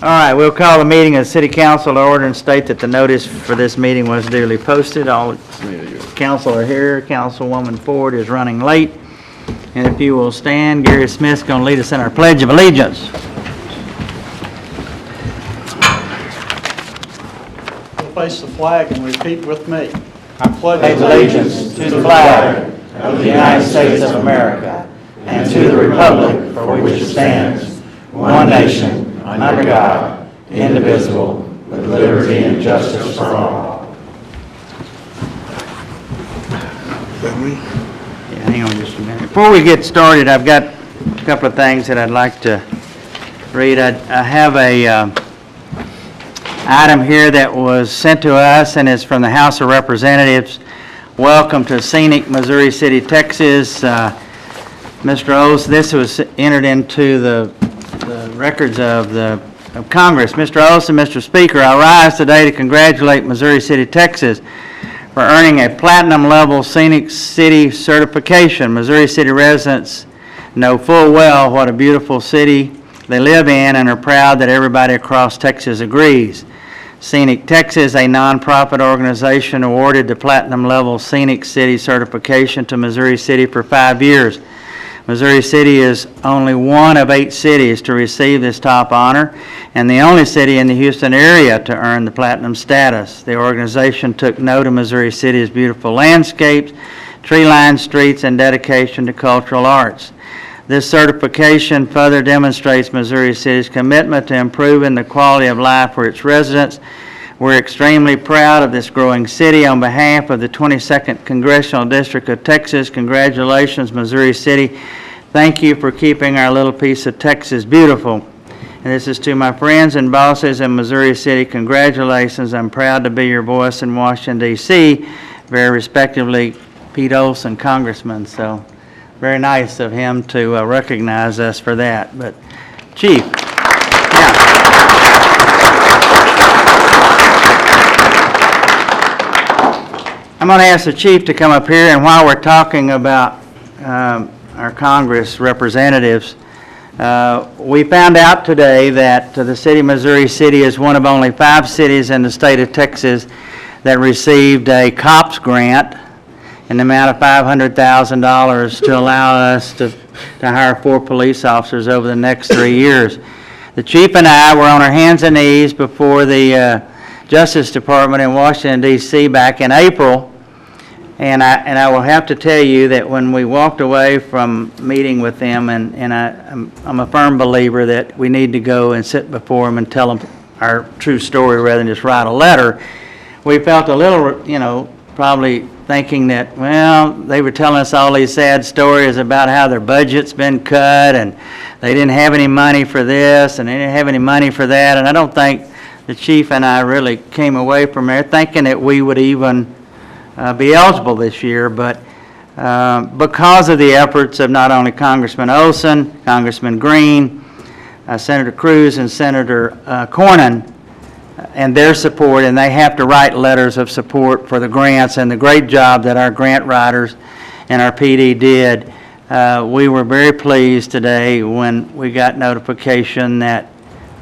All right, we'll call the meeting of the City Council to order and state that the notice for this meeting was duly posted. All council are here. Councilwoman Ford is running late. And if you will stand, Gary Smith's going to lead us in our Pledge of Allegiance. We'll face the flag and repeat with me. I pledge Allegiance to the flag of the United States of America and to the republic for which it stands, one nation, under God, indivisible, with liberty and justice for all. Hang on just a minute. Before we get started, I've got a couple of things that I'd like to read. I have a item here that was sent to us, and it's from the House of Representatives. Welcome to scenic Missouri City, Texas. Mr. Oates, this was entered into the records of Congress. Mr. Oates and Mr. Speaker, I rise today to congratulate Missouri City, Texas for earning a platinum level scenic city certification. Missouri City residents know full well what a beautiful city they live in and are proud that everybody across Texas agrees. Scenic Texas, a nonprofit organization, awarded the platinum level scenic city certification to Missouri City for 5 years. Missouri City is only one of 8 cities to receive this top honor and the only city in the Houston area to earn the platinum status. The organization took note of Missouri City's beautiful landscapes, tree-lined streets, and dedication to cultural arts. This certification further demonstrates Missouri City's commitment to improving the quality of life for its residents. We're extremely proud of this growing city. On behalf of the 22nd Congressional District of Texas, congratulations, Missouri City. Thank you for keeping our little piece of Texas beautiful. And this is to my friends and bosses in Missouri City. Congratulations. I'm proud to be your voice in Washington, D.C. Very respectively, Pete Olson, Congressman. So very nice of him to recognize us for that. But, Chief, I'm going to ask the Chief to come up here, and while we're talking about our Congress representatives, we found out today that the city of Missouri City is one of only 5 cities in the state of Texas that received a COPS grant in the amount of $500,000 to allow us to hire 4 police officers over the next 3 years. The Chief and I were on our hands and knees before the Justice Department in Washington, D.C. back in April, and I will have to tell you that when we walked away from meeting with them, and I'm a firm believer that we need to go and sit before them and tell them our true story rather than just write a letter, we felt a little, probably thinking that, well, they were telling us all these sad stories about how their budget's been cut and they didn't have any money for this and they didn't have any money for that, and I don't think the Chief and I really came away from there thinking that we would even be eligible this year, but because of the efforts of not only Congressman Olson, Congressman Green, Senator Cruz, and Senator Cornyn, and their support, and they have to write letters of support for the grants and the great job that our grant writers and our PD did. We were very pleased today when we got notification that,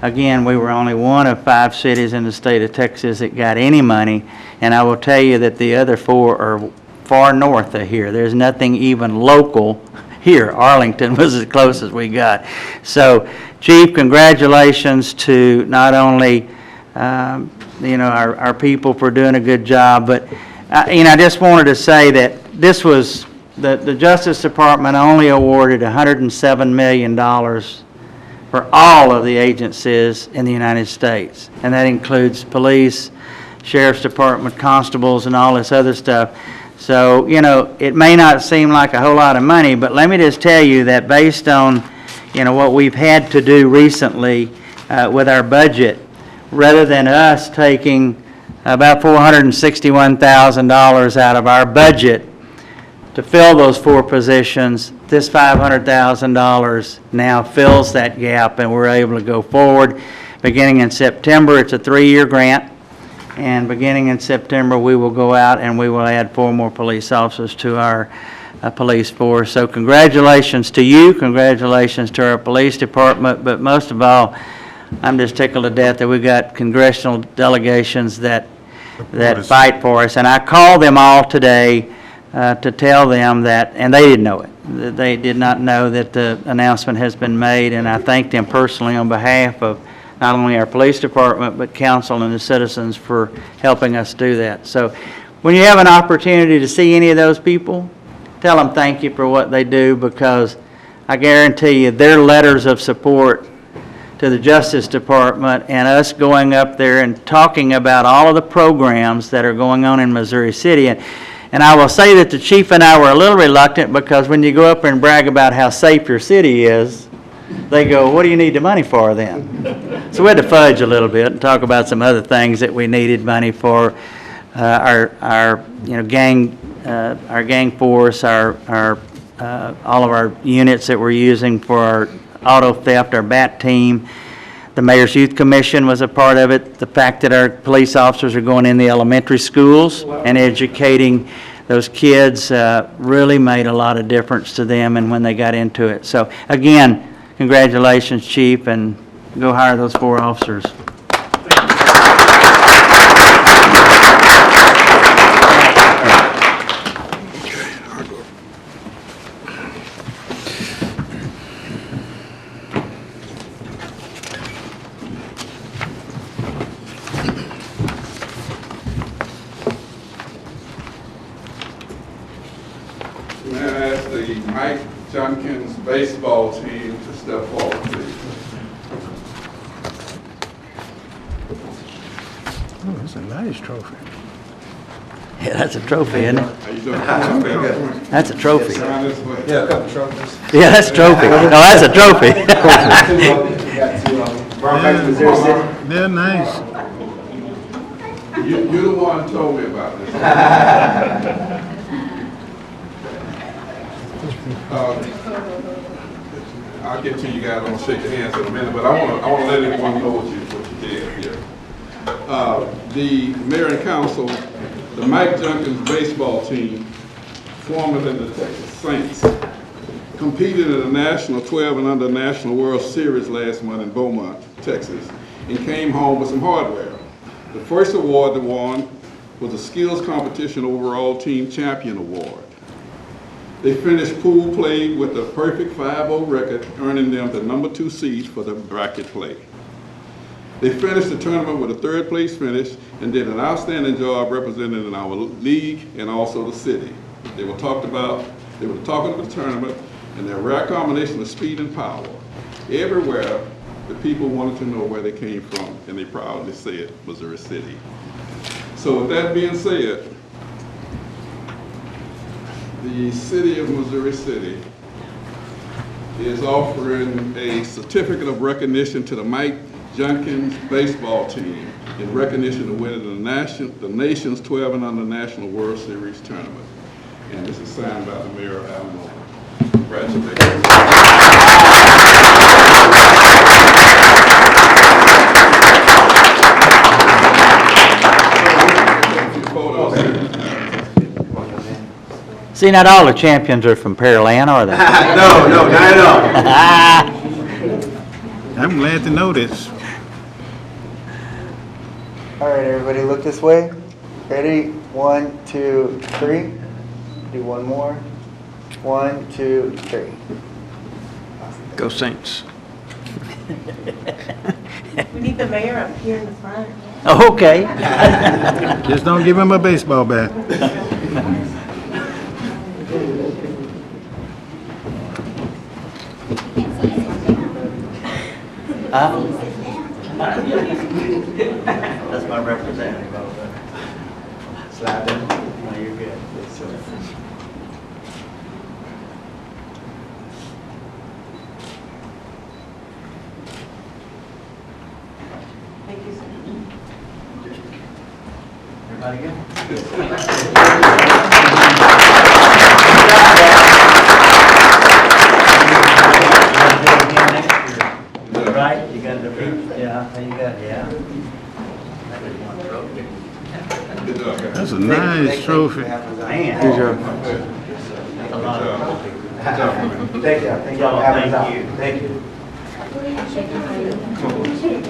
again, we were only one of 5 cities in the state of Texas that got any money, and I will tell you that the other 4 are far north of here. There's nothing even local here. Arlington was as close as we got. So, Chief, congratulations to not only our people for doing a good job, but I just wanted to say that this was the Justice Department only awarded $107 million for all of the agencies in the United States, and that includes police, sheriff's department, constables, and all this other stuff. So, it may not seem like a whole lot of money, but let me just tell you that based on, what we've had to do recently with our budget, rather than us taking about $461,000 out of our budget to fill those 4 positions, this $500,000 now fills that gap, and we're able to go forward. Beginning in September, it's a 3-year grant, and beginning in September, we will go out and we will add 4 more police officers to our police force. So congratulations to you, congratulations to our police department, but most of all, I'm just tickled to death that we've got congressional delegations that fight for us. And I called them all today to tell them that, and they didn't know it. They did not know that the announcement has been made, and I thank them personally on behalf of not only our police department, but council and the citizens for helping us do that. So when you have an opportunity to see any of those people, tell them thank you for what they do, because I guarantee you their letters of support to the Justice Department and us going up there and talking about all of the programs that are going on in Missouri City. And I will say that the chief and I were a little reluctant, because when you go up there and brag about how safe your city is, they go, what do you need the money for then? So we had to fudge a little bit and talk about some other things that we needed money for, our gang force, all of our units that we're using for our auto theft, our BAT team. The Mayor's Youth Commission was a part of it. The fact that our police officers are going in the elementary schools and educating those kids really made a lot of difference to them and when they got into it. So again, congratulations, Chief, and go hire those 4 officers. May I ask the Mike Junkins baseball team to step forward, please? Oh, that's a nice trophy. Yeah, that's a trophy, isn't it? How you doing? Come on, That's a trophy. Around this way. Yeah, a couple trophies. Yeah, that's a trophy. No, that's a trophy. We got 2 of them. Bronx, Missouri City. They're nice. You're the one who told me about this. I'll get to you guys, I'm gonna shake your hands in a minute, but I wanna let everyone know what you did here. The mayor and council, the Mike Junkins baseball team, formerly the Texas Saints, competed in the National 12 and Under National World Series last month in Beaumont, Texas, and came home with some hardware. The first award they won was the Skills Competition Overall Team Champion Award. They finished pool play with a perfect 5-0 record, earning them the number 2 seed for the bracket play. They finished the tournament with a 3rd place finish and did an outstanding job representing our league and also the city. They were talking about the tournament and their rare combination of speed and power. Everywhere, the people wanted to know where they came from, and they proudly said Missouri City. So with that being said, the city of Missouri City is offering a certificate of recognition to the Mike Junkins baseball team in recognition of winning the nation's 12 and Under National World Series tournament. And this is signed by the mayor of Alamo. Congratulations. See, not all the champions are from Pearland, are they? No, not at all. I'm glad to know this. All right, everybody look this way. Ready? 1, 2, 3. Do one more. 1, 2, 3. Go Saints. We need the mayor up here in the front. Okay. Just don't give him a baseball bat. That's my representative over there. Slide in. No, you're good. Thank you, sir. Everybody good? Right, you got the, yeah, you got, yeah. That is one trophy. Good job, guys. That's a nice trophy. Man. Good job. That's a lot of trophy. Good job, man. Thank you. Thank you. Y'all, for having us thank out. you. Thank you.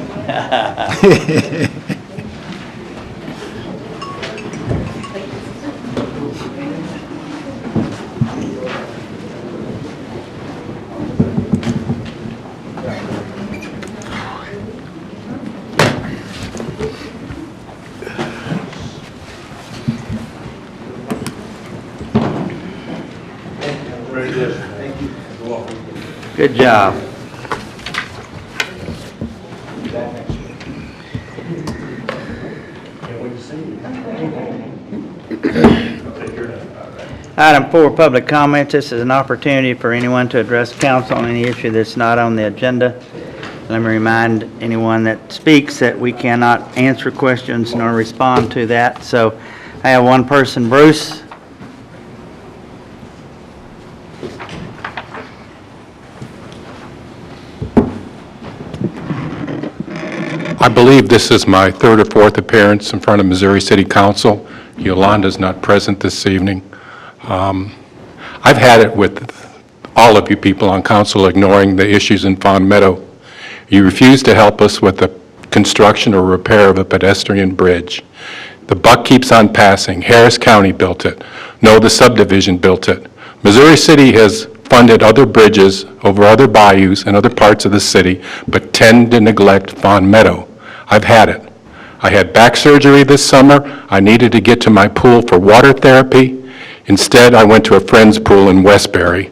Good job. Item 4, public comments. This is an opportunity for anyone to address council on any issue that's not on the agenda. Let me remind anyone that speaks that we cannot answer questions nor respond to that. So I have one person, Bruce. I believe this is my third or fourth appearance in front of Missouri City Council. Yolanda's not present this evening. I've had it with all of you people on council ignoring the issues in Fawn Meadow. You refuse to help us with the construction or repair of a pedestrian bridge. The buck keeps on passing. Harris County built it. No, the subdivision built it. Missouri City has funded other bridges over other bayous in other parts of the city, but tend to neglect Fawn Meadow. I've had it. I had back surgery this summer. I needed to get to my pool for water therapy. Instead, I went to a friend's pool in Westbury.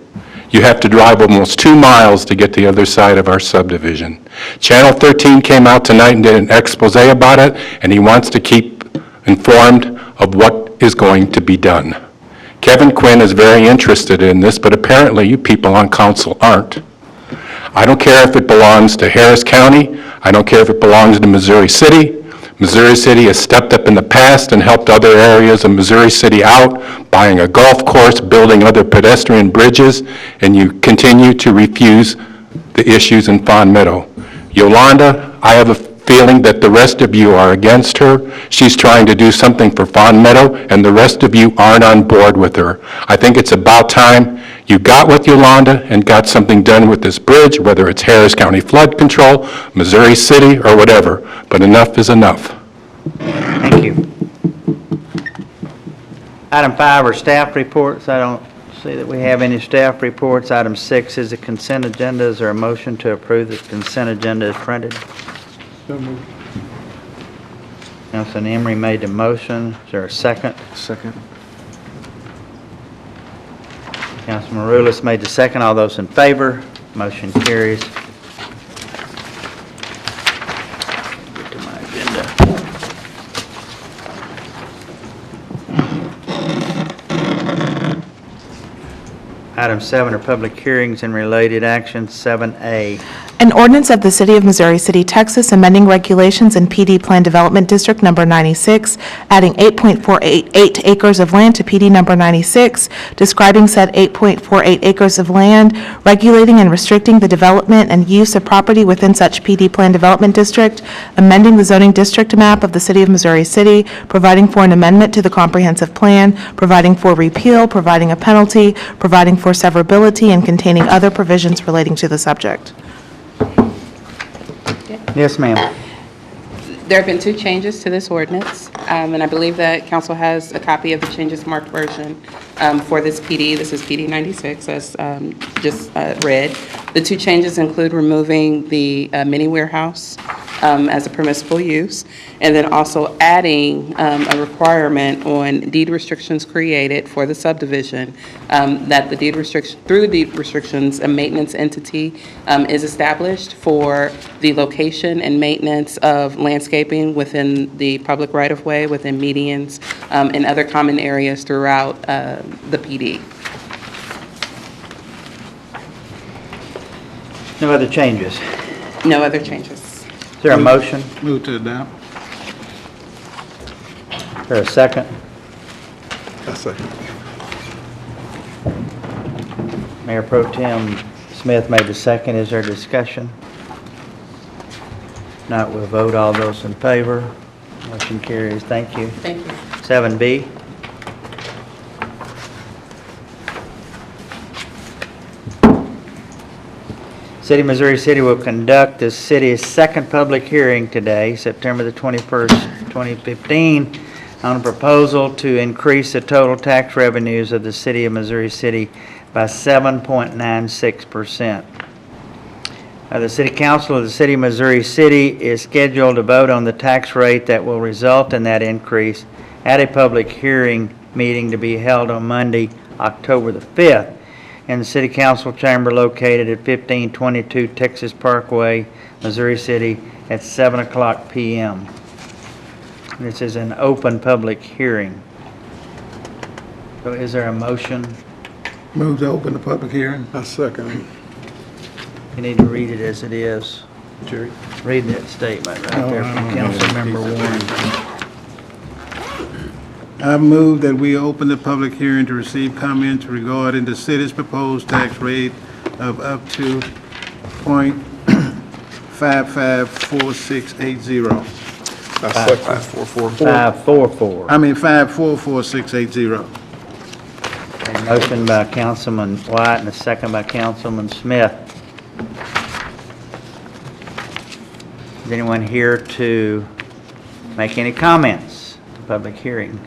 You have to drive almost 2 miles to get to the other side of our subdivision. Channel 13 came out tonight and did an expose about it, and he wants to keep informed of what is going to be done. Kevin Quinn is very interested in this, but apparently you people on council aren't. I don't care if it belongs to Harris County. I don't care if it belongs to Missouri City. Missouri City has stepped up in the past and helped other areas of Missouri City out, buying a golf course, building other pedestrian bridges, and you continue to refuse the issues in Fawn Meadow. Yolanda, I have a feeling that the rest of you are against her. She's trying to do something for Fawn Meadow, and the rest of you aren't on board with her. I think it's about time you got with Yolanda and got something done with this bridge, whether it's Harris County Flood Control, Missouri City, or whatever. But enough is enough. Thank you. Item 5 are staff reports. I don't see that we have any staff reports. Item 6 is the consent agenda. Is there a motion to approve the consent agenda as printed? Councilman Emery made the motion. Is there a second? Second. Councilman Marulis made the second. All those in favor? Motion carries. Get to my agenda. Item 7 are public hearings and related actions. 7A. An ordinance of the City of Missouri City, Texas, amending regulations in PD Plan Development District Number 96, adding 8.48 acres of land to PD Number 96, describing said 8.48 acres of land, regulating and restricting the development and use of property within such PD Plan Development District, amending the zoning district map of the City of Missouri City, providing for an amendment to the comprehensive plan, providing for repeal, providing a penalty, providing for severability, and containing other provisions relating to the subject. Yes, ma'am. There have been 2 changes to this ordinance, and I believe that council has a copy of the changes marked version for this PD. This is PD 96, as just read. The 2 changes include removing the mini warehouse as a permissible use, and then also adding a requirement on deed restrictions created for the subdivision that the deed restriction, through the deed restrictions, a maintenance entity is established for the location and maintenance of landscaping within the public right-of-way, within medians, and other common areas throughout the PD. No other changes. No other changes. Is there a motion? Move to adopt. Is there a second? That's second. Mayor Pro Tem Smith made the second. Is there discussion? Not, we'll vote. All those in favor. Motion carries. Thank you. Thank you. 7B. City of Missouri City will conduct the city's second public hearing today, September the 21st, 2015, on a proposal to increase the total tax revenues of the City of Missouri City by 7.96%. The City Council of the City of Missouri City is scheduled to vote on the tax rate that will result in that increase at a public hearing meeting to be held on Monday, October the 5th, in the City Council chamber located at 1522 Texas Parkway, Missouri City, at 7 o'clock p.m. This is an open public hearing. So is there a motion? Move to open the public hearing. I second. You need to read it as it is. Jerry. Read that statement right there from Councilmember Warren. I move that we open the public hearing to receive comments regarding the city's proposed tax rate of up to .554680. I second. 544. I mean 544,680. A motion by Councilman White and a second by Councilman Smith. Is anyone here to make any comments? Public hearing.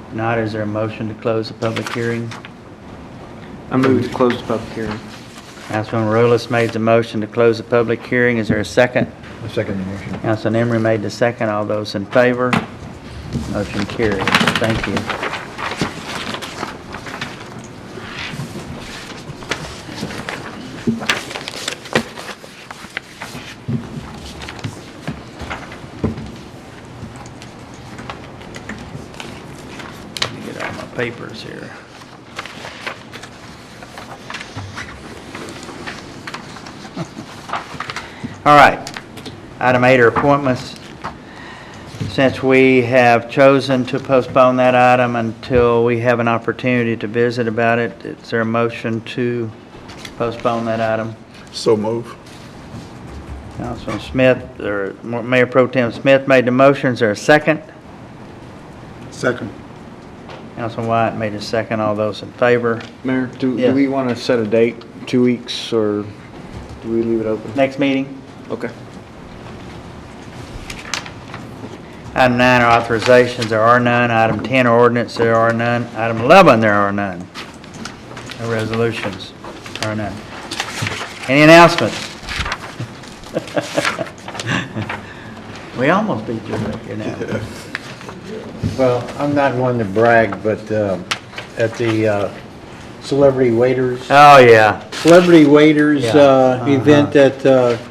If not, is there a motion to close the public hearing? I move to close the public hearing. Councilman Rulis made the motion to close the public hearing. Is there a second? I second the motion. Councilman Emery made the second. All those in favor? Motion carries. Thank you. Let me get all my papers here. All right. Item 8 are appointments. Since we have chosen to postpone that item until we have an opportunity to visit about it, is there a motion to postpone that item? So move. Councilman Smith, or Mayor Pro Tem Smith made the motion. Is there a second? Second. Councilman White made a second. All those in favor? Mayor, do Yes. we want to set a date, 2 weeks, or do we leave it open? Next meeting? Okay. Item 9 are authorizations. There are none. Item 10 are ordinance. There are none. Item 11, there are none. No resolutions. There are none. Any announcements? We almost beat you back here now. Well, I'm not one to brag, but at the Celebrity Waiters Oh, yeah. Yeah. event at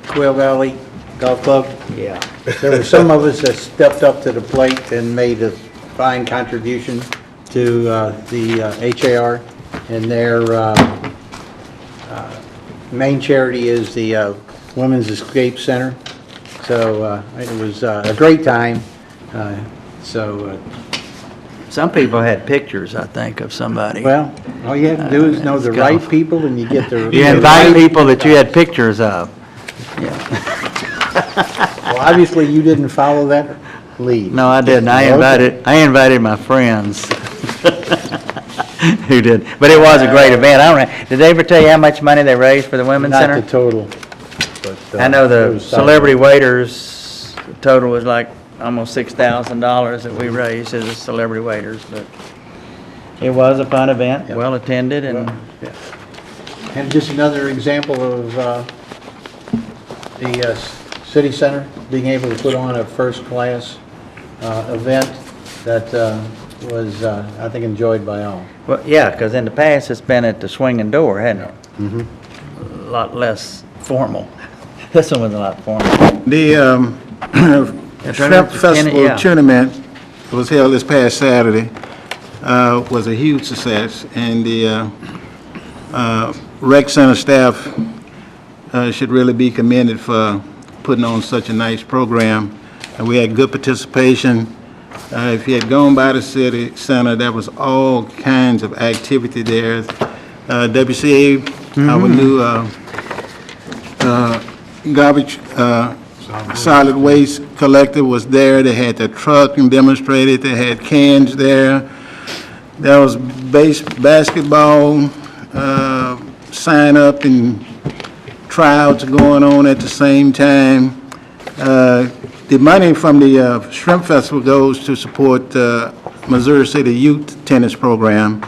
Quail Valley Golf Club, Yeah. there were some of us that stepped up to the plate and made a fine contribution to the HAR, and their main charity is the Women's Escape Center. So it was a great time. Some people had pictures, I think, of somebody. Well, all you have to do is know the Let's right go. people, and you get the... You invite people that you had pictures of. Well, obviously, you didn't follow that lead. No, I didn't. I invited my friends who did. But it was a great event. I don't know, did they ever tell you how much money they raised for the Women's Not Center? the total. But, I know it the was Celebrity Waiters total was like almost $6,000 that we raised as a Celebrity Waiters, but it was a fun event, well attended, and And just another example of the city center being able to put on a first-class event that was, I think, enjoyed by all. well, yeah, because in the past it's been at the Swinging Door, hasn't it? A lot less formal. This one was a lot formal. The Shrimp Festival tournament was held this past Saturday, was a huge success, and the rec center staff should really be commended for putting on such a nice program. And we had good participation. If you had gone by the city center, there was all kinds of activity there. WCA, our new garbage solid waste collector was there. They had their truck and demonstrated. They had cans there. There was basketball, sign up and tryouts are going on at the same time. The money from the Shrimp Festival goes to support Missouri City Youth Tennis Program.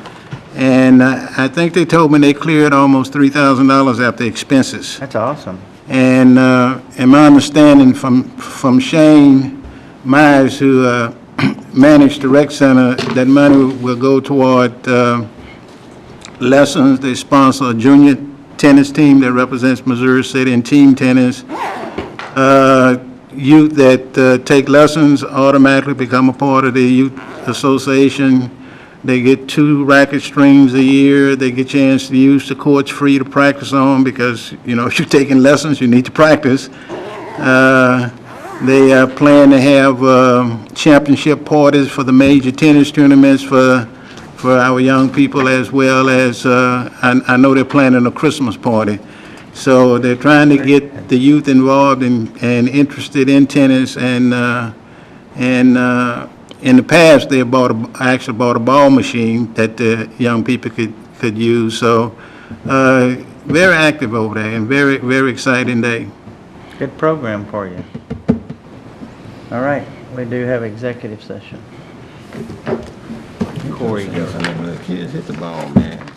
And I think they told me they cleared almost $3,000 after expenses. That's awesome. And my understanding from Shane Myers, who managed the rec center, that money will go toward lessons. They sponsor a junior tennis team that represents Missouri City in team tennis. Youth that take lessons automatically become a part of the youth association. They get 2 racket streams a year. They get a chance to use the courts free to practice on because, you know, if you're taking lessons, you need to practice. They plan to have championship parties for the major tennis tournaments for our young people, as well as, I know they're planning a Christmas party. So they're trying to get the youth involved and interested in tennis, and in the past, they actually bought a ball machine that the young people could use. So very active over there, and very, very exciting day. Good program for you. All right, we do have executive session. Corey, go. Kids hit the ball, man.